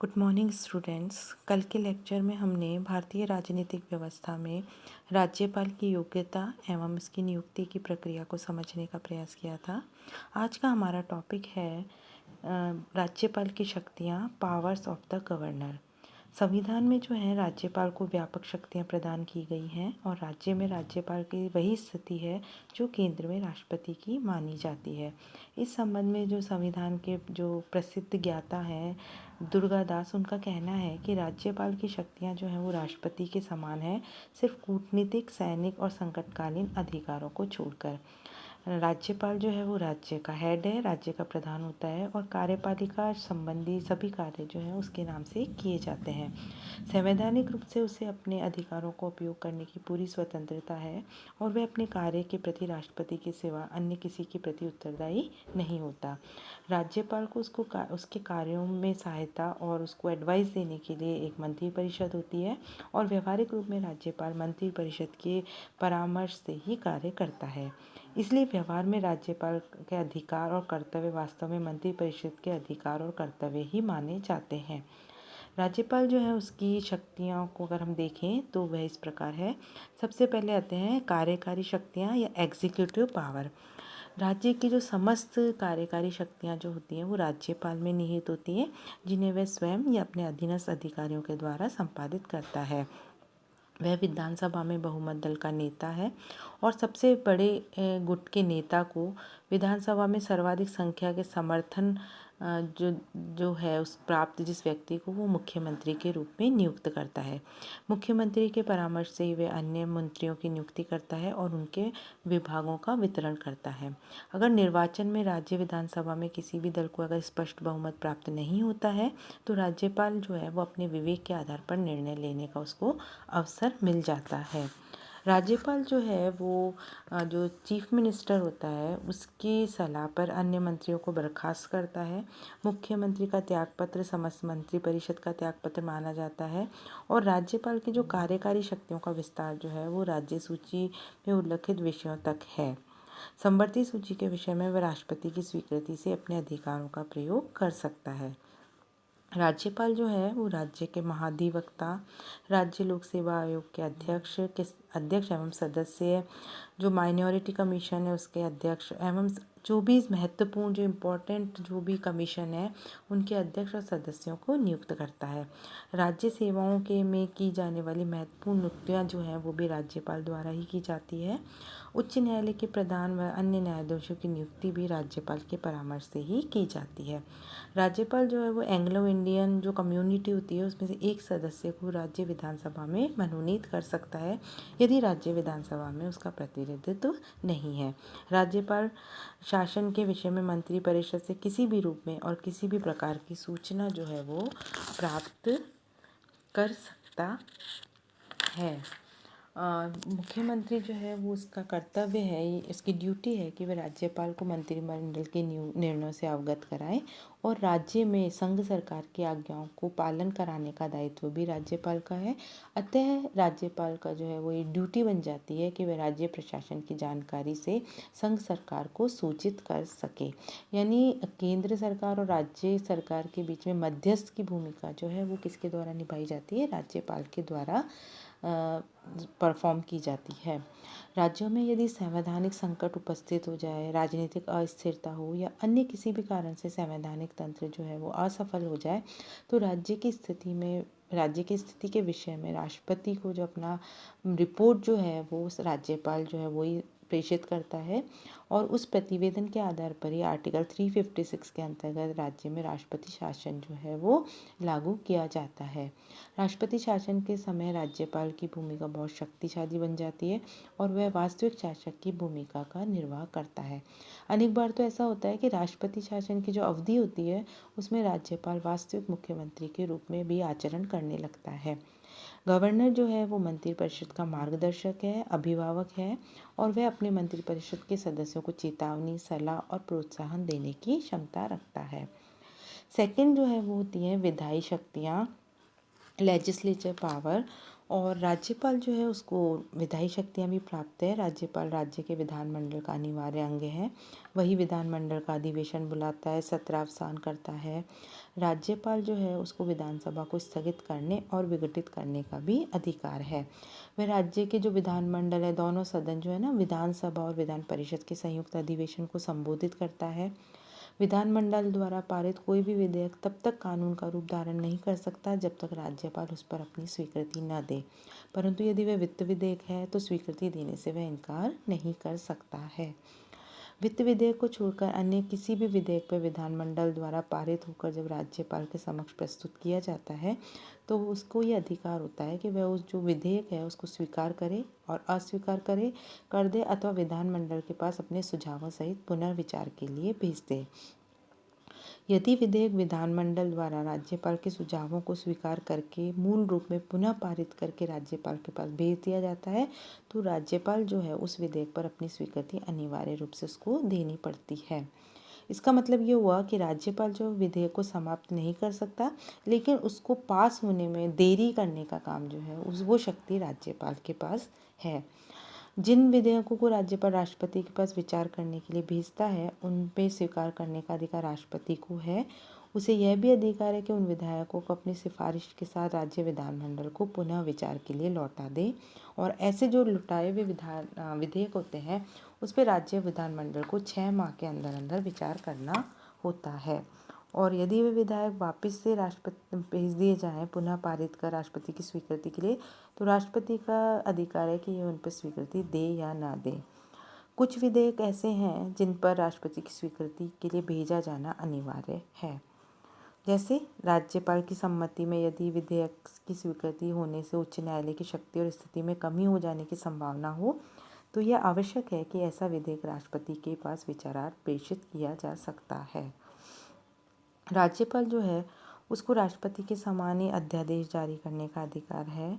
Good morning students. कल के lecture में हमने भारतीय राजनीतिक व्यवस्था में राज्यपाल की योग्यता एवं उसकी नियुक्ति की प्रक्रिया को समझने का प्रयास किया था। आज का हमारा टॉपिक है राज्यपाल की शक्तियाँ, पावर्स ऑफ द गवर्नर। संविधान में जो है राज्यपाल को व्यापक शक्तियाँ प्रदान की गई हैं और राज्य में राज्यपाल की वही स्थिति है जो केंद्र में राष्ट्रपति की मानी जाती है। इस संबंध में जो संविधान के जो प्रसिद्ध ज्ञाता हैं दुर्गादास, उनका कहना है कि राज्यपाल की शक्तियाँ जो हैं वो राष्ट्रपति के समान है, सिर्फ कूटनीतिक, सैनिक और संकटकालीन अधिकारों को छोड़कर। राज्यपाल जो है वो राज्य का हेड है, राज्य का प्रधान होता है और कार्यपालिका संबंधी सभी कार्य जो हैं उसके नाम से किए जाते हैं। संवैधानिक रूप से उसे अपने अधिकारों को उपयोग करने की पूरी स्वतंत्रता है और वह अपने कार्य के प्रति राष्ट्रपति के सिवा अन्य किसी के प्रति उत्तरदायी नहीं होता। राज्यपाल को उसके कार्यों में सहायता और उसको एडवाइस देने के लिए एक मंत्रिपरिषद होती है और व्यवहारिक रूप में राज्यपाल मंत्रिपरिषद के परामर्श से ही कार्य करता है। इसलिए व्यवहार में राज्यपाल के अधिकार और कर्तव्य वास्तव में मंत्रिपरिषद के अधिकार और कर्तव्य ही माने जाते हैं। राज्यपाल जो है उसकी शक्तियों को अगर हम देखें तो वह इस प्रकार है। सबसे पहले आते हैं कार्यकारी शक्तियाँ या एग्जीक्यूटिव पावर। राज्य की जो समस्त कार्यकारी शक्तियाँ जो होती हैं वो राज्यपाल में निहित होती हैं, जिन्हें वह स्वयं या अपने अधीनस्थ अधिकारियों के द्वारा संपादित करता है। वह विधानसभा में बहुमत दल का नेता है और सबसे बड़े गुट के नेता को विधानसभा में सर्वाधिक संख्या के समर्थन जो जो है उस प्राप्त जिस व्यक्ति को वो मुख्यमंत्री के रूप में नियुक्त करता है। मुख्यमंत्री के परामर्श से ही वह अन्य मंत्रियों की नियुक्ति करता है और उनके विभागों का वितरण करता है। अगर निर्वाचन में राज्य विधानसभा में किसी भी दल को अगर स्पष्ट बहुमत प्राप्त नहीं होता है तो राज्यपाल जो है वो अपने विवेक के आधार पर निर्णय लेने का उसको अवसर मिल जाता है। राज्यपाल जो है वो जो चीफ मिनिस्टर होता है उसकी सलाह पर अन्य मंत्रियों को बर्खास्त करता है। मुख्यमंत्री का त्यागपत्र समस्त मंत्रिपरिषद का त्यागपत्र माना जाता है और राज्यपाल की जो कार्यकारी शक्तियों का विस्तार जो है वो राज्य सूची में उल्लिखित विषयों तक है। संवर्ती सूची के विषय में वह राष्ट्रपति की स्वीकृति से अपने अधिकारों का प्रयोग कर सकता है। राज्यपाल जो है वो राज्य के महाधिवक्ता, राज्य लोक सेवा आयोग के अध्यक्ष एवं सदस्य, जो माइनॉरिटी कमीशन है उसके अध्यक्ष एवं जो भी महत्वपूर्ण जो इम्पोर्टेंट जो भी कमीशन है उनके अध्यक्ष और सदस्यों को नियुक्त करता है। राज्य सेवाओं के में की जाने वाली महत्वपूर्ण नियुक्तियाँ जो हैं वो भी राज्यपाल द्वारा ही की जाती है। उच्च न्यायालय के प्रधान व अन्य न्यायाधीशों की नियुक्ति भी राज्यपाल के परामर्श से ही की जाती है। राज्यपाल जो है वो एंग्लो इंडियन जो कम्युनिटी होती है उसमें से एक सदस्य को राज्य विधानसभा में मनोनीत कर सकता है यदि राज्य विधानसभा में उसका प्रतिनिधित्व नहीं है। राज्यपाल शासन के विषय में मंत्रिपरिषद से किसी भी रूप में और किसी भी प्रकार की सूचना जो है वो प्राप्त कर सकता है। मुख्यमंत्री जो है वो उसका कर्तव्य है, इसकी ड्यूटी है कि वह राज्यपाल को मंत्रिमंडल के निर्णयों से अवगत कराए और राज्य में संघ सरकार की आज्ञाओं को पालन कराने का दायित्व भी राज्यपाल का है। अतः राज्यपाल का जो है वो ये ड्यूटी बन जाती है कि वह राज्य प्रशासन की जानकारी से संघ सरकार को सूचित कर सके। यानी केंद्र सरकार और राज्य सरकार के बीच में मध्यस्थ की भूमिका जो है वो किसके द्वारा निभाई जाती है? राज्यपाल के द्वारा परफॉर्म की जाती है। राज्यों में यदि संवैधानिक संकट उपस्थित हो जाए, राजनीतिक अस्थिरता हो या अन्य किसी भी कारण से संवैधानिक तंत्र जो है वो असफल हो जाए तो राज्य की स्थिति के विषय में राष्ट्रपति को जो अपना रिपोर्ट जो है वो राज्यपाल जो है वही प्रेषित करता है और उस प्रतिवेदन के आधार पर ही आर्टिकल 356 के अंतर्गत राज्य में राष्ट्रपति शासन जो है वो लागू किया जाता है। राष्ट्रपति शासन के समय राज्यपाल की भूमिका बहुत शक्तिशाली बन जाती है और वह वास्तविक शासक की भूमिका का निर्वाह करता है। अनेक बार तो ऐसा होता है कि राष्ट्रपति शासन की जो अवधि होती है उसमें राज्यपाल वास्तविक मुख्यमंत्री के रूप में भी आचरण करने लगता है। गवर्नर जो है वो मंत्रिपरिषद का मार्गदर्शक है, अभिभावक है और वह अपने मंत्रिपरिषद के सदस्यों को चेतावनी, सलाह और प्रोत्साहन देने की क्षमता रखता है। सेकंड जो है वो होती है विधायी शक्तियाँ। Legislature power. और राज्यपाल जो है उसको विधायी शक्तियाँ भी प्राप्त है। राज्यपाल राज्य के विधानमंडल का अनिवार्य अंग है। वही विधानमंडल का अधिवेशन बुलाता है, सत्रावसान करता है। राज्यपाल जो है उसको विधानसभा को स्थगित करने और विघटित करने का भी अधिकार है। वह राज्य के जो विधानमंडल है, दोनों सदन जो है ना, विधानसभा और विधान परिषद के संयुक्त अधिवेशन को संबोधित करता है। विधानमंडल द्वारा पारित कोई भी विधेयक तब तक कानून का रूप धारण नहीं कर सकता जब तक राज्यपाल उस पर अपनी स्वीकृति न दे, परंतु यदि वह वित्त विधेयक है तो स्वीकृति देने से वह इनकार नहीं कर सकता है। वित्त विधेयक को छोड़कर अन्य किसी भी विधेयक पर विधानमंडल द्वारा पारित होकर जब राज्यपाल के समक्ष प्रस्तुत किया जाता है तो उसको ये अधिकार होता है कि वह उस जो विधेयक है उसको स्वीकार करे और अस्वीकार करे, कर दे अथवा विधानमंडल के पास अपने सुझावों सहित पुनर्विचार के लिए भेज दे। यदि विधेयक विधानमंडल द्वारा राज्यपाल के सुझावों को स्वीकार करके मूल रूप में पुनः पारित करके राज्यपाल के पास भेज दिया जाता है तो राज्यपाल जो है उस विधेयक पर अपनी स्वीकृति अनिवार्य रूप से उसको देनी पड़ती है। इसका मतलब ये हुआ कि राज्यपाल जो विधेयक को समाप्त नहीं कर सकता, लेकिन उसको पास होने में देरी करने का काम जो है वो शक्ति राज्यपाल के पास है। जिन विधेयकों को राज्यपाल राष्ट्रपति के पास विचार करने के लिए भेजता है उन पे स्वीकार करने का अधिकार राष्ट्रपति को है। उसे यह भी अधिकार है कि उन विधायकों को अपनी सिफारिश के साथ राज्य विधानमंडल को पुनः विचार के लिए लौटा दे और ऐसे जो लौटाए हुए विधेयक होते हैं उस पर राज्य विधानमंडल को 6 माह के अंदर अंदर विचार करना होता है। और यदि वे विधायक वापस से राष्ट्रपति भेज दिए जाएं पुनः पारित कर राष्ट्रपति की स्वीकृति के लिए तो राष्ट्रपति का अधिकार है कि ये उन पर स्वीकृति दे या ना दे। कुछ विधेयक ऐसे हैं जिन पर राष्ट्रपति की स्वीकृति के लिए भेजा जाना अनिवार्य है। जैसे राज्यपाल की सम्मति में यदि विधेयक की स्वीकृति होने से उच्च न्यायालय की शक्ति और स्थिति में कमी हो जाने की संभावना हो तो यह आवश्यक है कि ऐसा विधेयक राष्ट्रपति के पास विचारार्थ प्रेषित किया जा सकता है। राज्यपाल जो है उसको राष्ट्रपति के समान ही अध्यादेश जारी करने का अधिकार है।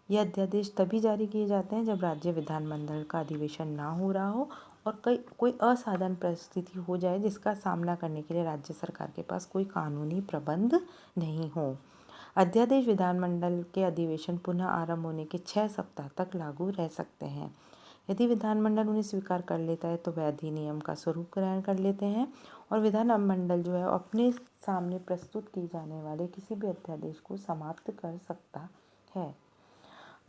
यह अध्यादेश तभी जारी किए जाते हैं जब राज्य विधानमंडल का अधिवेशन ना हो रहा हो और कोई असाधारण परिस्थिति हो जाए जिसका सामना करने के लिए राज्य सरकार के पास कोई कानूनी प्रबंध नहीं हो। अध्यादेश विधानमंडल के अधिवेशन पुनः आरंभ होने के 6 सप्ताह तक लागू रह सकते हैं। यदि विधानमंडल उन्हें स्वीकार कर लेता है तो वह अधिनियम का स्वरूप ग्रहण कर लेते हैं और विधानमंडल जो है अपने सामने प्रस्तुत की जाने वाले किसी भी अध्यादेश को समाप्त कर सकता है।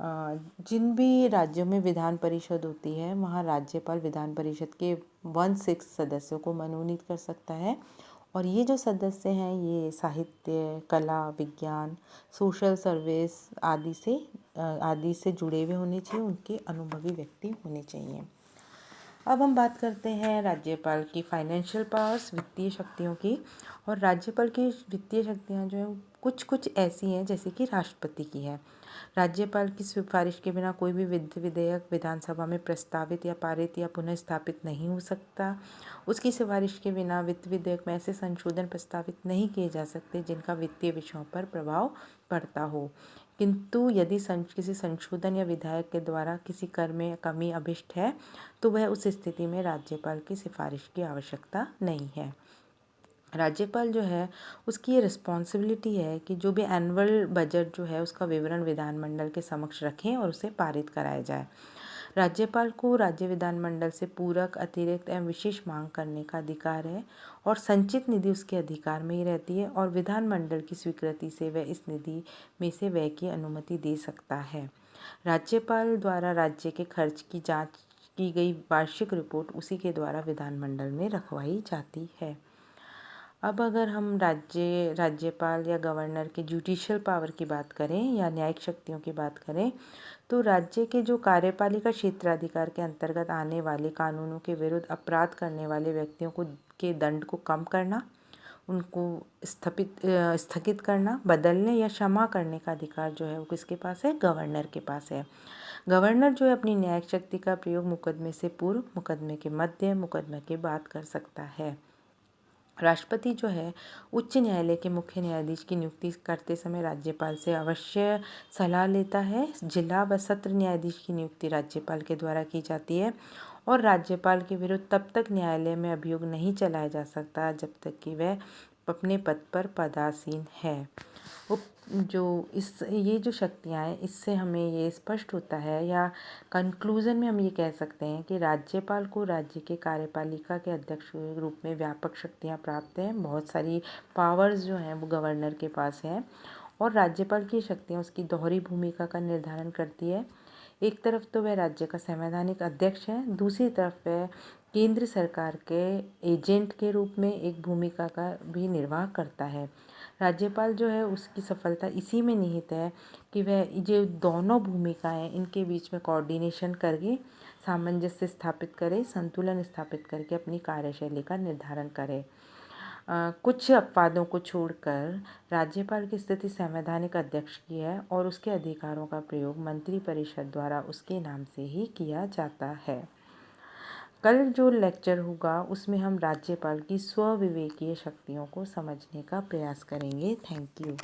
जिन भी राज्यों में विधान परिषद होती है वहाँ राज्यपाल विधान परिषद के 1/6 सदस्यों को मनोनीत कर सकता है और ये जो सदस्य हैं ये साहित्य, कला, विज्ञान, सोशल सर्विस आदि से जुड़े हुए होने चाहिए, उनके अनुभवी व्यक्ति होने चाहिए। अब हम बात करते हैं राज्यपाल की फाइनेंशियल पावर्स, वित्तीय शक्तियों की। और राज्यपाल की वित्तीय शक्तियाँ जो है कुछ ऐसी हैं जैसे कि राष्ट्रपति की है। राज्यपाल की सिफारिश के बिना कोई भी वित्त विधेयक विधानसभा में प्रस्तावित या पारित या पुनः स्थापित नहीं हो सकता। उसकी सिफारिश के बिना वित्त विधेयक में ऐसे संशोधन प्रस्तावित नहीं किए जा सकते जिनका वित्तीय विषयों पर प्रभाव पड़ता हो। किंतु यदि किसी संशोधन या विधायक के द्वारा किसी कर में कमी अभिष्ट है तो वह उस स्थिति में राज्यपाल की सिफारिश की आवश्यकता नहीं है। राज्यपाल जो है उसकी ये रिस्पॉन्सिबिलिटी है कि जो भी एनुअल बजट जो है उसका विवरण विधानमंडल के समक्ष रखें और उसे पारित कराया जाए। राज्यपाल को राज्य विधानमंडल से पूरक, अतिरिक्त एवं विशेष मांग करने का अधिकार है और संचित निधि उसके अधिकार में ही रहती है और विधानमंडल की स्वीकृति से वह इस निधि में से व्यय की अनुमति दे सकता है। राज्यपाल द्वारा राज्य के खर्च की जांच की गई वार्षिक रिपोर्ट उसी के द्वारा विधानमंडल में रखवाई जाती है। अब अगर हम राज्यपाल या गवर्नर के जुडिशियल पावर की बात करें या न्यायिक शक्तियों की बात करें तो राज्य के जो कार्यपालिका क्षेत्राधिकार के अंतर्गत आने वाले कानूनों के विरुद्ध अपराध करने वाले व्यक्तियों को के दंड को कम करना, उनको स्थगित करना, बदलने या क्षमा करने का अधिकार जो है वो किसके पास है? गवर्नर के पास है। गवर्नर जो है अपनी न्यायिक शक्ति का प्रयोग मुकदमे से पूर्व, मुकदमे के मध्य, मुकदमे के बाद कर सकता है। राष्ट्रपति जो है उच्च न्यायालय के मुख्य न्यायाधीश की नियुक्ति करते समय राज्यपाल से अवश्य सलाह लेता है। जिला व सत्र न्यायाधीश की नियुक्ति राज्यपाल के द्वारा की जाती है और राज्यपाल के विरुद्ध तब तक न्यायालय में अभियोग नहीं चलाया जा सकता जब तक कि वह अपने पद पर पदासीन है। ये जो शक्तियाँ हैं, इससे हमें ये स्पष्ट होता है, या कंक्लूज़न में हम ये कह सकते हैं कि राज्यपाल को राज्य के कार्यपालिका के अध्यक्ष के रूप में व्यापक शक्तियाँ प्राप्त हैं। बहुत सारी पावर्स जो हैं वो गवर्नर के पास हैं, और राज्यपाल की शक्तियाँ उसकी दोहरी भूमिका का निर्धारण करती है। एक तरफ तो वह राज्य का संवैधानिक अध्यक्ष है, दूसरी तरफ वह केंद्र सरकार के एजेंट के रूप में एक भूमिका का भी निर्वाह करता है। राज्यपाल जो है उसकी सफलता इसी में निहित है कि वह जो दोनों भूमिकाएं, इनके बीच में कोऑर्डिनेशन करके सामंजस्य स्थापित करे, संतुलन स्थापित करके अपनी कार्यशैली का निर्धारण करे। कुछ अपवादों को छोड़कर राज्यपाल की स्थिति संवैधानिक अध्यक्ष की है, और उसके अधिकारों का प्रयोग मंत्रिपरिषद द्वारा उसके नाम से ही किया जाता है। कल जो लेक्चर होगा उसमें हम राज्यपाल की स्वविवेकीय शक्तियों को समझने का प्रयास करेंगे। Thank you.